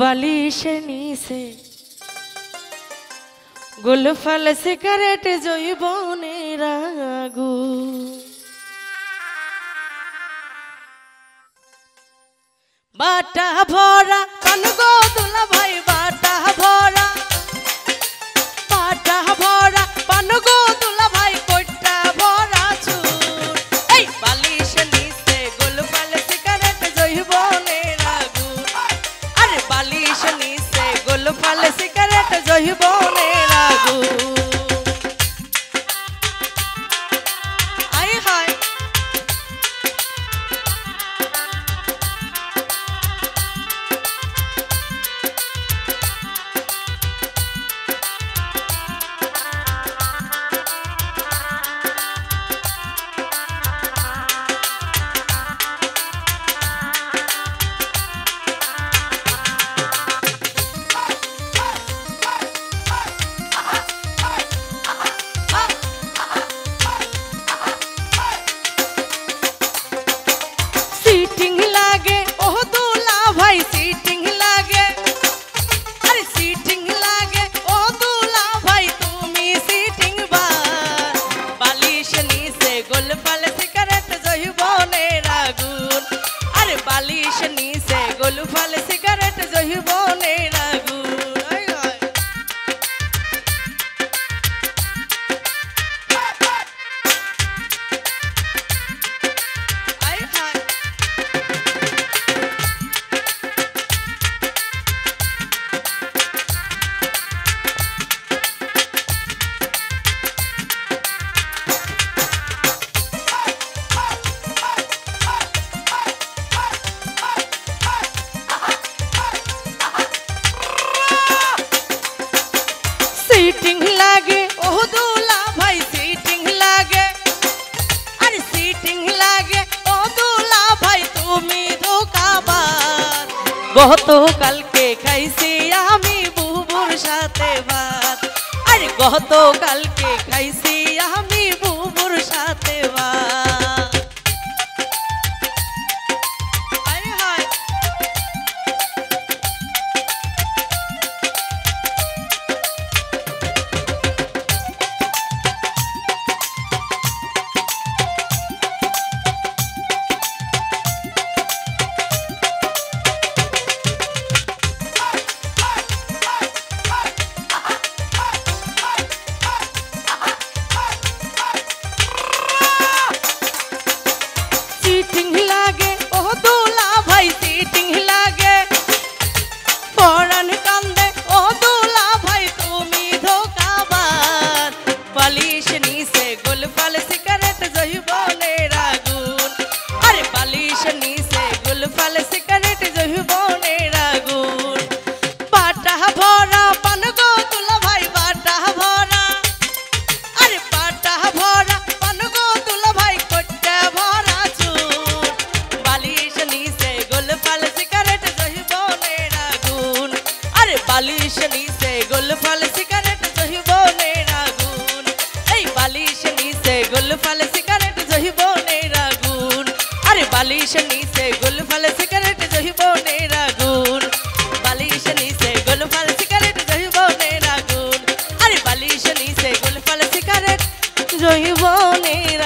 বালিশে নিছে গোলফাল সিগারেট জৈবনের আগুন বাটা ভরা পান গো দুলা ভাই বাটা ভরা পান গো দুলা ভাই কইটা ভরা চুর এই বালিশে নিছে গোলফাল সিগারেট জৈবনের আগুন আরে বালিশে নিছে গোলফাল সিগারেট জৈবনের আগুন আয় হায় बालिश नीचे गोलफाल सिगारेट जहिबনের আগুন আয় হায় सीटिंग लागे ओ दूल्हा भाई सीटिंग लागे अरे सीटिंग लागे ओ दूल्हा भाई तुमी धोखाबाज গতকাল কে খাইছি আমি বুবুর সাথে ভাত আরে গতকাল কে খাইছি আমি বুবুর সাথে ভাত আয় হায় सीटिंग लागे ओ दूल्हा भाई सीटिंग लागे फौरन कांदे ओ दूल्हा भाई तुमी धोखाबाज बालिश नीचे गोलफाल सिगारेट जहिबনের আগুন अरे बालिश नीचे गोलफाल सिगारेट जहिबনের আগুन बाटा भरा पान गो दुला भाई बाटा भरा अरे बाटा भरा पान गो दुला भाई कोट्टा भरा चूर बालिश नीचे गोलफाल सिगारेट जहिबনের আগুন अरे बालिश नीचे गोलफाल सिगारेट जहिबনের আগুন এই বালিশ नीचे गोलफाल सिगारेट जहिबনের আগুন अरे बालिश नीचे गोलफाल सिगारेट जहिबনের আগুন बालिश नीचे गोलफाल सिगारेट जहिबনের আগুন अरे बालिश नीचे गोलफाल सिगारेट जहिबনের